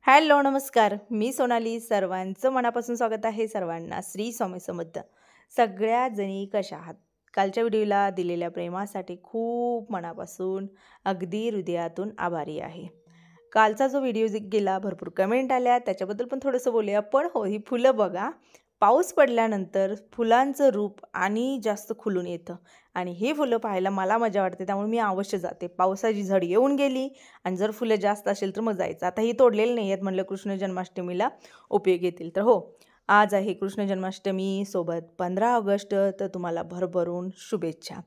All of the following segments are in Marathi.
हॅलो नमस्कार. मी सोनाली. सर्वांचं मनापासून स्वागत आहे. सर्वांना श्री स्वामी समर्थ. सगळ्या जणी कशा आहात? कालच्या व्हिडिओला दिलेल्या प्रेमासाठी खूप मनापासून अगदी हृदयातून आभारी आहे. कालचा जो व्हिडिओ गेला भरपूर कमेंट आल्या, त्याच्याबद्दल पण थोडंसं बोलूया. पण हो, ही फुलं बघा, पाऊस पडल्यानंतर फुलांचं रूप आणि जास्त खुलून येतं आणि हे फुलं पाहायला मला मजा वाटते. त्यामुळे मी अवश्य जाते. पावसाची झड येऊन गेली आणि जर फुलं जास्त असेल तर मग जायचं. आता ही तोडलेली नाही आहेत, म्हटलं कृष्ण जन्माष्टमीला उपयोग येतील. तर हो, आज आहे कृष्ण जन्माष्टमी, सोबत 15 ऑगस्ट. तर तुम्हाला भरभरून शुभेच्छा.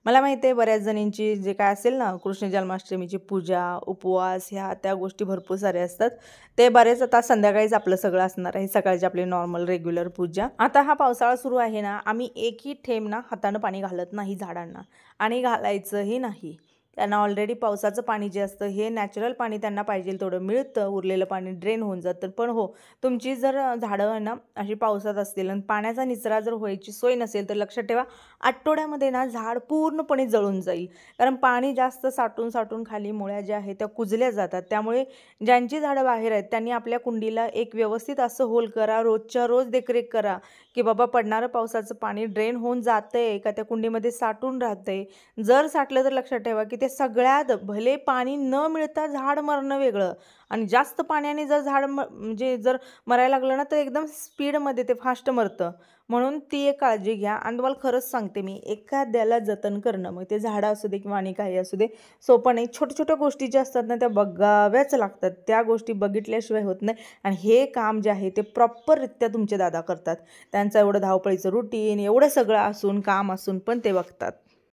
मला माहिती आहे बऱ्याच जणींची जे काय असेल ना, कृष्ण जन्माष्टमीची पूजा, उपवास ह्या त्या गोष्टी भरपूर साऱ्या असतात. ते बरेच आता संध्याकाळीच आपलं सगळं असणार आहे. सकाळची आपली नॉर्मल रेग्युलर पूजा. आता हा पावसाळा सुरू आहे ना, आम्ही एकही थेंब ना हातानं पाणी घालत नाही झाडांना आणि घालायचंही नाही. त्यांना ऑलरेडी पावसाचं पाणी जे असतं हे नॅचरल पाणी त्यांना पाहिजे तेवढं मिळतं. उरलेलं पाणी ड्रेन होऊन जातं. पण हो, तुमची जर झाडं ना अशी पावसात असतील आणि पाण्याचा निचरा जर व्हायची सोय नसेल तर लक्षात ठेवा, आठवड्यामध्ये ना झाड पूर्णपणे जळून जाईल. कारण पाणी जास्त साठून साठून खाली मुळ्या ज्या आहेत त्या कुजल्या जातात. त्यामुळे ज्यांची झाडं बाहेर आहेत त्यांनी आपल्या कुंडीला एक व्यवस्थित असं होल करा. रोजच्या रोज देखरेख करा की बाबा पडणारं पावसाचं पाणी ड्रेन होऊन जातंय का त्या कुंडीमध्ये साठून राहतंय. जर साठलं तर लक्षात ठेवा की ते सगळ्यात भले पाणी न मिळता झाड मरणं वेगळं आणि जास्त पाण्याने जर झाड म्हणजे जर मरायला लागलं ना तर एकदम स्पीडमध्ये ते फास्ट मरतं. म्हणून ती एक काळजी घ्या. आणि तुम्हाला खरंच सांगते मी, एखाद्याला जतन करणं मग ते झाडं असू दे किंवा आणि काही असू दे सोपं नाही. छोट्या छोट्या गोष्टी ज्या असतात ना त्या बघाव्याच लागतात. त्या गोष्टी बघितल्याशिवाय होत नाही. आणि हे काम जे आहे ते प्रॉपररित्या तुमचे दादा करतात. त्यांचं एवढं धावपळीचं रुटीन एवढं सगळं असून काम असून पण ते बघतात.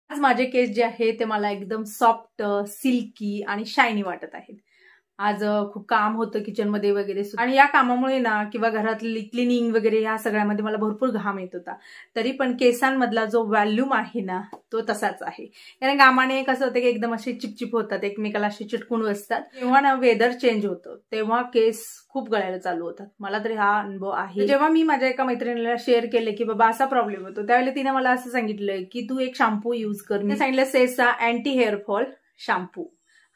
आज माझे केस जे आहे ते मला एकदम सॉफ्ट, सिल्की आणि शायनी वाटत आहेत. आज खूप काम होतं किचनमध्ये वगैरे आणि या कामामुळे ना किंवा घरातली क्लिनिंग वगैरे या सगळ्यामध्ये मला भरपूर घाम येत होता. तरी पण केसांमधला जो व्हॉल्यूम आहे ना तो तसाच आहे. कारण घामाने कसं होतं की एकदम असे चिपचिप होतात, एकमेकाला असे चिटकून बसतात. जेव्हा ना वेदर चेंज होतं तेव्हा केस खूप गळायला चालू होतात. मला तरी हा अनुभव आहे. जेव्हा मी माझ्या एका मैत्रिणीला शेअर केले की बाबा असा प्रॉब्लेम होतो, त्यावेळेला तिने मला असं सांगितलंय की तू एक शॅम्पू यूज कर. मी सांगितलं सेसा अँटी हेअर फॉल शॅम्पू.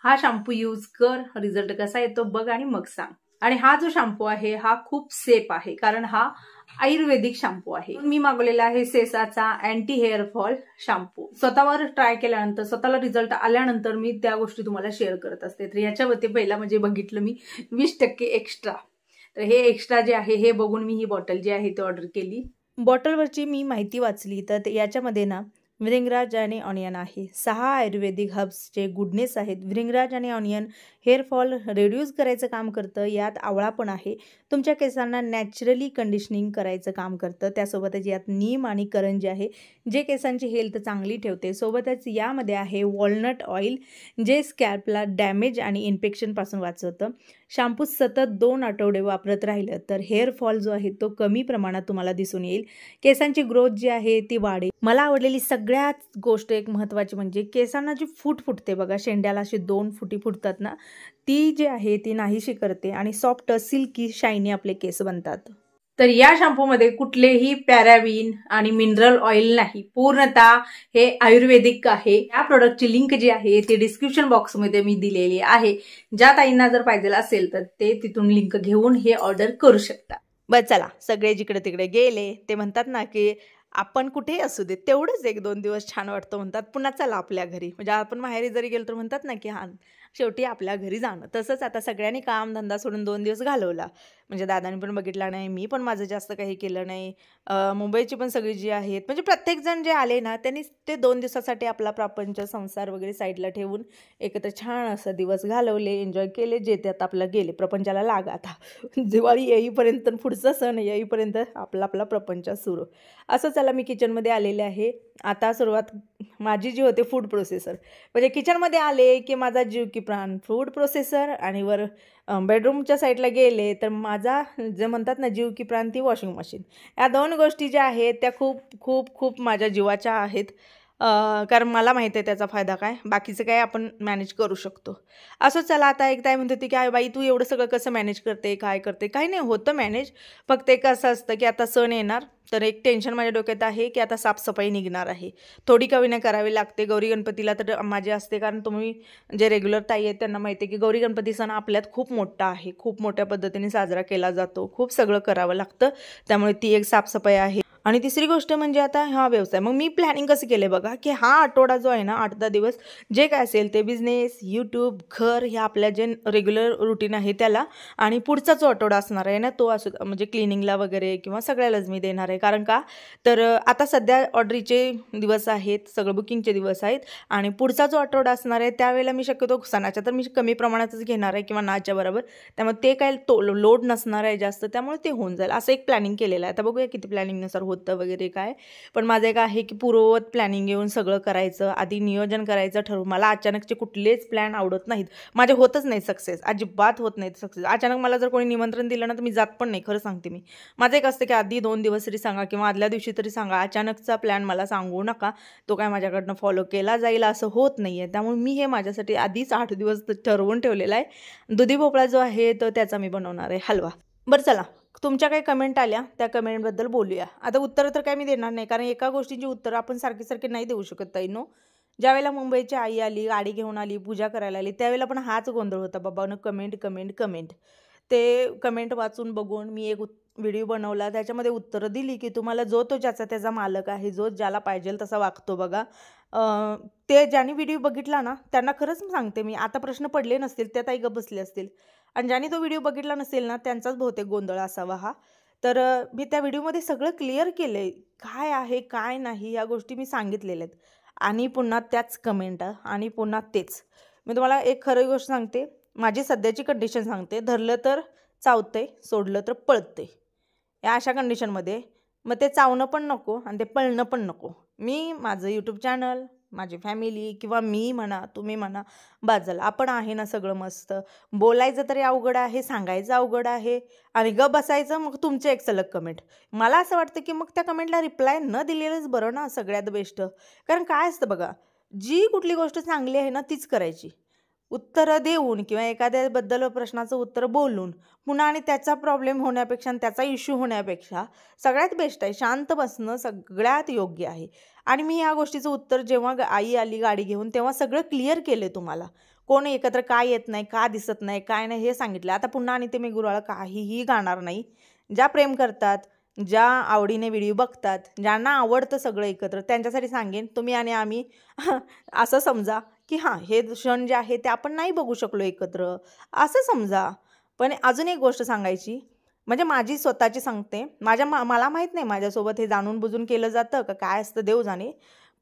हा शॅम्पू यूज कर, रिझल्ट कसा येतो बघ आणि मग सांग. आणि हा जो शॅम्पू आहे हा खूप सेफ आहे कारण हा आयुर्वेदिक शॅम्पू आहे. मी मागवलेला आहे सेसाचा अँटी हेअर फॉल शॅम्पू. स्वतःवर ट्राय केल्यानंतर, स्वतःला रिझल्ट आल्यानंतर मी त्या गोष्टी तुम्हाला शेअर करत असते. तर याच्यावरती पहिला म्हणजे बघितलं मी 20% एक्स्ट्रा. तर हे एक्स्ट्रा जे आहे हे बघून मी ही बॉटल जी आहे ती ऑर्डर केली. बॉटलवरची मी माहिती वाचली तर याच्यामध्ये ना भृंगराज आणि ऑनियन आहे. 6 आयुर्वेदिक हर्ब्सचे गुडनेस आहेत. भृंगराज आणि ऑनियन हेअर फॉल रिड्यूस करायचं काम करतं. यात आवळा पण आहे. तुमच्या केसांना नॅचरली कंडिशनिंग करायचं काम करतं. त्यासोबतच यात नीम आणि करंजी आहे जे केसांची हेल्थ चांगली ठेवते. सोबतच यामध्ये आहे वॉलनट ऑइल जे स्कॅल्पला डॅमेज आणि इन्फेक्शनपासून वाचवतं. शॅम्पू सतत 2 आठवडे वापरत राहिलं तर हेअर फॉल जो आहे तो कमी प्रमाणात तुम्हाला दिसून येईल. केसांची ग्रोथ जी आहे ती वाढेल. मला आवडलेली सगळ्यात गोष्ट एक महत्त्वाची म्हणजे केसांना जी फूट फुटते बघा, शेंड्याला अशी 2 फुटी फुटतात ना, ती जी आहे ती नाहीशी करते आणि सॉफ्ट, सिल्की, शायनी आपले केस बनतात. तर या शॅम्पूमध्ये कुठलेही पॅराबिन आणि मिनरल ऑइल नाही. पूर्णतः हे आयुर्वेदिक आहे. या प्रोडक्टची लिंक जी आहे ती डिस्क्रिप्शन बॉक्समध्ये मी दिलेली आहे. ज्या ताईंना जर पाहिजे असेल तर ते तिथून लिंक घेऊन हे ऑर्डर करू शकता. बस चला, सगळे जिकडे तिकडे गेले ते म्हणतात ना की आपण कुठेही असू दे तेवढंच 1-2 दिवस छान वाटतं म्हणतात. पुन्हा चला आपल्या घरी. म्हणजे आपण माहेरी जरी गेलो तर म्हणतात ना की हां, शेवटी आपल्या घरी जाणं. तसंच आता सगळ्यांनी काम धंदा सोडून 2 दिवस घालवला. म्हणजे दादांनी पण बघितला नाही, मी पण माझं जास्त काही केलं नाही. मुंबईची पण सगळी जी आहेत म्हणजे प्रत्येकजण जे आले ना त्यांनी ते 2 दिवसासाठी आपला प्रपंच, संसार वगैरे साईडला ठेवून एकत्र छान असं दिवस घालवले, एन्जॉय केले. जे त्यात आपलं गेले. प्रपंचाला लागा आता. दिवाळी येईपर्यंत, पुढचा सण येईपर्यंत आपला आपला प्रपंच सुरू. असं चला मी किचनमध्ये आलेले आहे. आता सुरुवात माझी जी होते फूड प्रोसेसर. म्हणजे किचनमध्ये आले की माझा जीव की प्राण फूड प्रोसेसर आणि वर बेडरूमच्या साईडला गेले तर माझा जे म्हणतात ना जीव की प्राण ती वॉशिंग मशीन. या 2 गोष्टी ज्या आहेत त्या खूप खूप खूप माझ्या जीवाच्या आहेत. कारण मला माहिती आहे त्याचा फायदा काय, बाकीचं काय आपण मॅनेज करू शकतो. असं चला आता एक ताई म्हणत होती की "काय बाई तू एवढं सगळं कसं मॅनेज करते, काय करते?" काही नाही होतं मॅनेज. फक्त एक असं असतं की आता सण येणार, तर एक टेन्शन माझ्या डोक्यात आहे की आता साफसफाई निघणार आहे. थोडी का होईना करावी लागते. गौरी गणपतीला तर माझी असते, कारण तुम्ही जे रेग्युलर ताई आहेत त्यांना माहिती आहे की गौरी गणपती सण आपल्यात खूप मोठा आहे. खूप मोठ्या पद्धतीने साजरा केला जातो. खूप सगळं करावं लागतं. त्यामुळे ती एक साफसफाई आहे. आणि तिसरी गोष्ट म्हणजे आता हा व्यवसाय. मग मी प्लॅनिंग कसं केलं बघा, की हा आठवडा जो आहे ना 8-10 दिवस जे काय असेल ते बिझनेस, यूट्यूब, घर ह्या आपल्या जे रेग्युलर रुटीन आहे त्याला, आणि पुढचा जो आठवडा असणार आहे ना तो असू म्हणजे क्लिनिंगला वगैरे किंवा सगळ्यालाच मी देणार आहे. कारण का तर आता सध्या ऑर्डरीचे दिवस आहेत, सगळं बुकिंगचे दिवस आहेत, आणि पुढचा जो आठवडा असणार आहे त्यावेळेला मी शक्यतो सणाच्या तर मी कमी प्रमाणातच घेणार आहे किंवा नाच्या बरोबर. त्यामुळे ते काय लोड नसणार आहे जास्त, त्यामुळे ते होऊन जाईल असं एक प्लॅनिंग केलेलं आहे. आता बघूया किती प्लॅनिंगनुसार होतं वगैरे काय. पण माझं एक आहे की पूर्ववत प्लॅनिंग घेऊन सगळं करायचं, आधी नियोजन करायचं ठरवून. मला अचानकचे कुठलेच प्लॅन आवडत नाहीत. माझे होतच नाही सक्सेस, अजिबात होत नाहीत सक्सेस. अचानक मला जर कोणी निमंत्रण दिलं ना तर मी जात पण नाही, खरं सांगते मी. माझं एक असतं की आधी 2 दिवस तरी सांगा किंवा आदल्या दिवशी तरी सांगा. अचानकचा प्लॅन मला सांगू नका, तो काय माझ्याकडनं फॉलो केला जाईल असं होत नाही आहे. त्यामुळे मी हे माझ्यासाठी आधीच 8 दिवस ठरवून ठेवलेला आहे. दुधी भोपळा जो आहे तर त्याचा मी बनवणार आहे हलवा. बरं चला, तुमच्या काही कमेंट आल्या त्या कमेंटबद्दल बोलूया. आता उत्तरं तर काय मी देणार नाही, कारण एका गोष्टींची उत्तरं आपण सारखे नाही देऊ शकत ताईंनो. ज्यावेळेला मुंबईची आई आली, गाडी घेऊन आली, पूजा करायला आली, त्यावेळेला पण हाच गोंधळ होता बाबांनो, कमेंट कमेंट कमेंट. ते कमेंट वाचून बघून मी एक व्हिडिओ बनवला, त्याच्यामध्ये उत्तरं दिली की तुम्हाला जो तो ज्याचा त्याचा मालक आहे, जो ज्याला पाहिजे तसा वागतो बघा. ते ज्यांनी व्हिडिओ बघितला ना त्यांना खरंच सांगते मी, आता प्रश्न पडले नसतील त्या ताई गप्प बसले असतील, आणि ज्यांनी तो व्हिडिओ बघितला नसेल ना त्यांचाच बहुतेक गोंधळ असावा हा. तर मी त्या व्हिडिओमध्ये सगळं क्लिअर केलं आहे, काय आहे काय नाही या गोष्टी मी सांगितलेल्या आहेत. आणि पुन्हा त्याच कमेंट आणि पुन्हा तेच. मी तुम्हाला एक खरी गोष्ट सांगते, माझी सध्याची कंडिशन सांगते. धरलं तर चावतंय, सोडलं तर पळतंय, या अशा कंडिशनमध्ये. मग ते चावणं पण नको आणि ते पळणं पण नको. मी माझं यूट्यूब चॅनल, माझी फॅमिली किंवा मी म्हणा, तुम्ही म्हणा, बाजल आपण आहे ना सगळं मस्त. बोलायचं तरी अवघड आहे, सांगायचं अवघड आहे, आणि बसायचं मग तुमचे एक सलग कमेंट. मला असं वाटतं की मग त्या कमेंटला रिप्लाय न दिलेलंच बरं ना, सगळ्यात बेस्ट. कारण काय असतं बघा, जी कुठली गोष्ट चांगली आहे ना तीच करायची. उत्तरं देऊन किंवा एखाद्याबद्दल प्रश्नाचं उत्तर बोलून पुन्हा आणि त्याचा प्रॉब्लेम होण्यापेक्षा आणि त्याचा इश्यू होण्यापेक्षा सगळ्यात बेस्ट आहे शांत बसणं, सगळ्यात योग्य आहे. आणि मी या गोष्टीचं उत्तर जेव्हा आई आली गाडी घेऊन तेव्हा सगळं क्लिअर केलं तुम्हाला. कोण एकत्र काय येत नाही, का दिसत नाही, काय नाही हे सांगितलं. आता पुन्हा आणि ते मी गुराळा काहीही गाणार नाही. ज्या प्रेम करतात, ज्या आवडीने व्हिडिओ बघतात, ज्यांना आवडतं सगळं एकत्र, त्यांच्यासाठी सांगेन तुम्ही आणि आम्ही असं समजा की हां, हे क्षण जे आहे ते आपण नाही बघू शकलो एकत्र, असं समजा. पण अजून एक गोष्ट सांगायची, म्हणजे माझी स्वतःची सांगते. मला माहीत नाही माझ्यासोबत हे जाणून बुजून केलं जातं का काय असतं देव जाणे.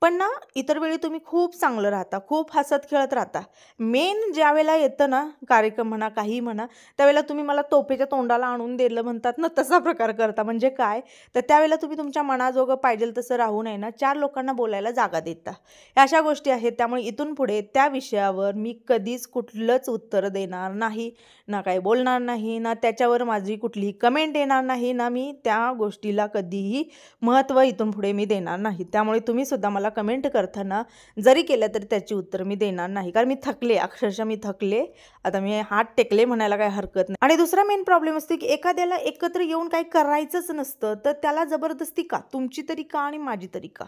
पण ना इतर वेळी तुम्ही खूप चांगलं राहता, खूप हसत खेळत राहता. मेन ज्यावेळेला येतं ना कार्यक्रम म्हणा, काही म्हणा, त्यावेळेला तुम्ही मला तोफेच्या तोंडाला आणून दिलं म्हणतात ना, तसा प्रकार करता. म्हणजे काय, तर त्यावेळेला तुम्ही तुमच्या मनाजोगं पाहिजे तसं राहू नये ना, 4 लोकांना बोलायला जागा देता. अशा गोष्टी आहेत. त्यामुळे इथून पुढे त्या विषयावर मी कधीच कुठलंच उत्तर देणार नाही, ना काही बोलणार नाही, ना त्याच्यावर माझी कुठलीही कमेंट येणार नाही, ना मी त्या गोष्टीला कधीही महत्त्व इथून पुढे मी देणार नाही. त्यामुळे तुम्हीसुद्धा मला कमेंट करताना जरी केलं तरी त्याची उत्तर मी देणार नाही, कारण मी थकले, अक्षरशः मी थकले. आता मी हात टेकले म्हणायला काही हरकत नाही. आणि दुसरा मेन प्रॉब्लेम असतो की एखाद्याला एकत्र येऊन काही करायचंच नसतं, तर त्याला जबरदस्ती का, तुमची तरी का आणि माझी तरी का.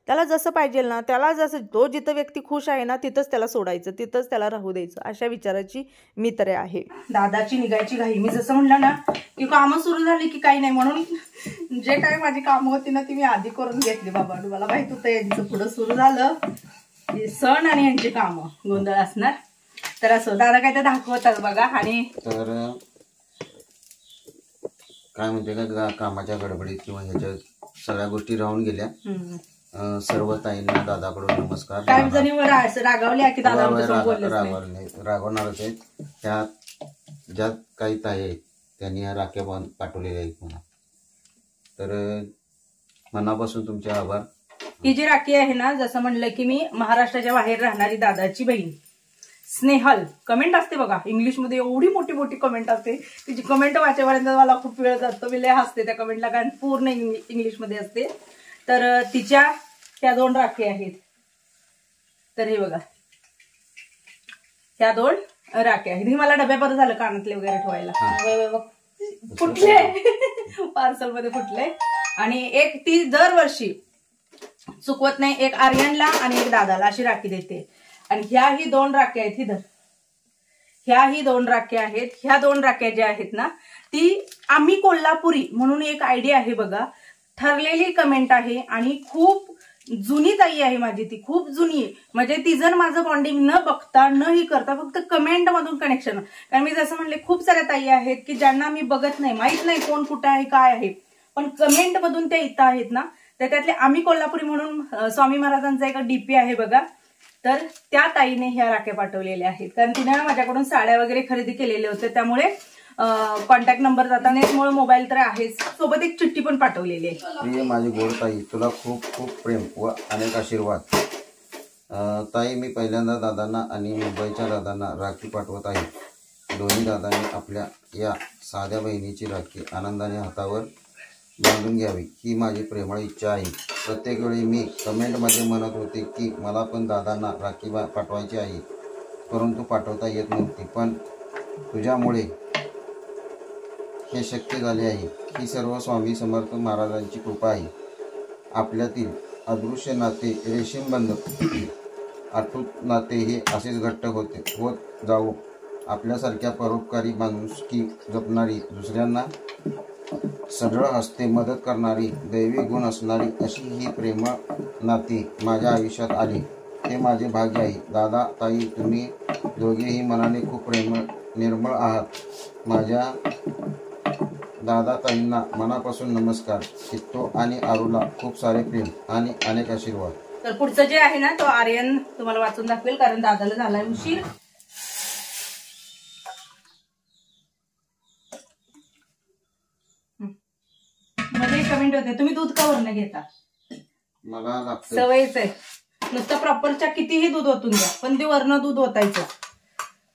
त्याला जसं पाहिजे ना, त्याला जसं तो जिथं व्यक्ती खुश आहे ना तिथंच त्याला सोडायचं, तिथंच त्याला राहू द्यायचं, अशा विचाराची मी तरी आहे. दादाची निघायची घाई, मी जसं म्हणलं ना की कामं सुरू झाली की काही नाही, म्हणून जे काही माझी कामं होती ना ती मी आधी करून घेतली. बाबा मला माहित होतं यांचं पुढं सुरू झालं सण आणि यांची कामं गोंधळ असणार. तर असं दादा काय ते दाखवतात बघा. आणि तर काय म्हणते का, कामाच्या गडबडीत किंवा ह्याच्या सगळ्या गोष्टी राहून गेल्या. सर्व ताईंना दादाकडून नमस्कार. काय जरी रागावले की दादा रागवणारच आहेत. त्या ज्या काही ताई आहेत त्यांनी या राख्या पाठवलेल्या आहेत मला, तर मनापासून तुमचे आभार. ही जी राखी आहे ना, जसं म्हणलं की मी महाराष्ट्राच्या बाहेर राहणारी दादाची बहीण स्नेहल, कमेंट असते बघा इंग्लिशमध्ये, एवढी मोठी मोठी कमेंट असते. तिची कमेंट वाचेपर्यंत मला खूप वेळ जातो, मी लय हसते त्या कमेंटला, कारण पूर्ण इंग्लिशमध्ये असते. तर तिच्या त्या 2 राखी आहेत. तर हे बघा, ह्या 2 राख्या आहेत. हे मला डब्यापर्यंत झालं कानातले वगैरे ठेवायला. फुटले पार्सल मध्ये फुटले. आणि एक ती दरवर्षी चुकवत नाही, एक आर्यनला आणि एक दादाला अशी राखी देते. आणि ह्या ही 2 राख्या आहेत. इधर ह्या ही 2 राख्या आहेत. ह्या 2 राख्या ज्या आहेत ना, ती आम्ही कोल्हापुरी म्हणून एक आयडिया आहे बघा, ठरलेली कमेंट आहे आणि खूप जुनी ताई आहे माझी. ती खूप जुनी आहे, म्हणजे ती जर माझं बॉन्डिंग न बघता न ही करता फक्त कमेंट मधून कनेक्शन. कारण मी जसं म्हणले खूप साऱ्या ताई आहेत की ज्यांना मी बघत नाही, माहित नाही कोण कुठं आहे काय आहे, पण कमेंट मधून त्या इथं आहेत ना. तर त्यातले आम्ही कोल्हापुरी म्हणून स्वामी महाराजांचा एक डीपी आहे बघा, तर त्या ताईने ह्या राख्या पाठवलेल्या आहेत. कारण तिने माझ्याकडून साड्या वगैरे खरेदी केलेले होते, त्यामुळे कॉन्टॅक्ट नंबर जाता नेटमुळे मोबाईल तर आहेच, सोबत एक चिठ्ठी पण पाठवलेली आहे. प्रिय माझी गोड ताई, तुला खूप खूप प्रेम व अनेक आशीर्वाद. ताई, मी पहिल्यांदा दादांना आणि मुंबईच्या दादांना राखी पाठवत आहे. दोन्ही दादांनी आपल्या या साध्या बहिणीची राखी आनंदाने हातावर बांधून घ्यावी ही माझी प्रेमळ इच्छा आहे. प्रत्येक वेळी मी कमेंटमध्ये म्हणत होते की मला पण दादांना राखी पाठवायची आहे, परंतु पाठवता येत नव्हती. पण तुझ्यामुळे हे शक्य झाले आहे. ही सर्व स्वामी समर्थ महाराजांची कृपा आहे. आपल्यातील अदृश्य नाते रेशीमबंध अटूट नाते हे असेच घट्ट होत जावो. आपल्यासारख्या परोपकारी माणुसकी जपणारी, दुसऱ्यांना सरळ हस्ते मदत करणारी, दैवी गुण असणारी अशी ही प्रेमळ नाती माझ्या आयुष्यात आली, हे माझे भाग्य आहे. दादा, ताई, तुम्ही दोघेही मनाने खूप प्रेमळ निर्मळ आहात. माझ्या दादा ताईंना मनापासून नमस्कार. चित्तो आणि आरूला खूप सारे प्रेम आणि अनेक आशीर्वाद. तर पुढचं जे आहे ना, तो आर्यन तुम्हाला वाचून दाखवेल, कारण दादाला झालाय उशीर. मध्ये कमेंट होते, तुम्ही दूध का वरनं घेता? मला लागतं सवयच आहे. नुसतं प्रॉपरच्या कितीही दूध ओतून द्या, पण ते वरनं दूध ओतायचं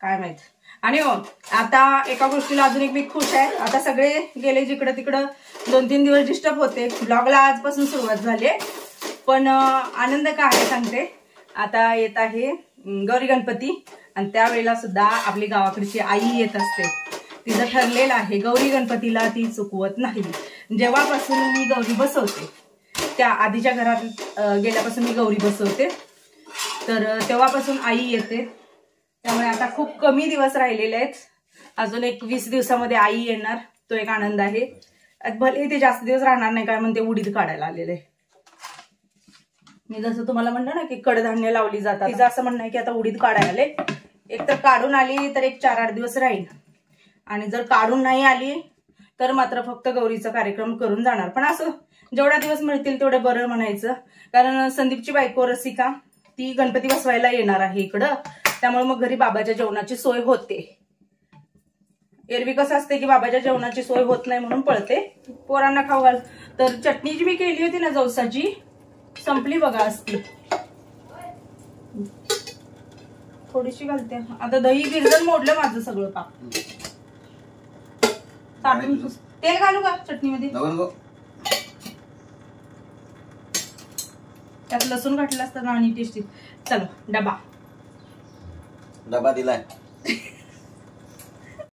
काय माहित. आणि हो, आता एका गोष्टीला अजून एक मी खुश आहे. आता सगळे गेले जिकडं तिकडं 2-3 दिवस डिस्टर्ब होते. ब्लॉगला आजपासून सुरुवात झाली, पण आनंद काय आहे सांगते. आता येत आहे गौरी गणपती, आणि त्यावेळेला सुद्धा आपली गावाकडची आई येत असते. तिचं ठरलेलं आहे गौरी गणपतीला ती चुकवत नाही. जेव्हापासून मी गौरी बसवते, त्या आधीच्या घरात गेल्यापासून मी गौरी बसवते, तर तेव्हापासून आई येते. त्यामुळे आता खूप कमी दिवस राहिलेले आहेत. अजून एक 20 दिवसामध्ये आई येणार, तो एक आनंद आहे. भले ते जास्त दिवस राहणार नाही, काय म्हणते उडीद काढायला आलेले. मी जसं तुम्हाला म्हणलं ना की कडधान्य लावली जातात, तिचं असं म्हणणं आहे की आता उडीद काढायला आले. एक तर काढून आली तर एक 4-8 दिवस राहील, आणि जर काढून नाही आली तर मात्र फक्त गौरीचा कार्यक्रम करून जाणार. पण असं जेवढा दिवस मिळतील तेवढे बरं म्हणायचं. कारण संदीपची बायको रसिका ती गणपती बसवायला येणार आहे इकडं, त्यामुळे मग घरी बाबाच्या जेवणाची सोय होते. एरवी कसं असते की बाबाच्या जेवणाची सोय होत नाही म्हणून पळते, पोरांना खाऊ घाल. तर चटणी जी मी केली होती ना जवसाची, संपली बघा असती. थोडीशी घालते आता. दही बिरजण मोडलं माझं सगळं पाक. साठून तेल घालू का चटणीमध्ये? त्यात लसूण घातलं असतं ना आणि टेस्टी. चलो डबा दिलाय.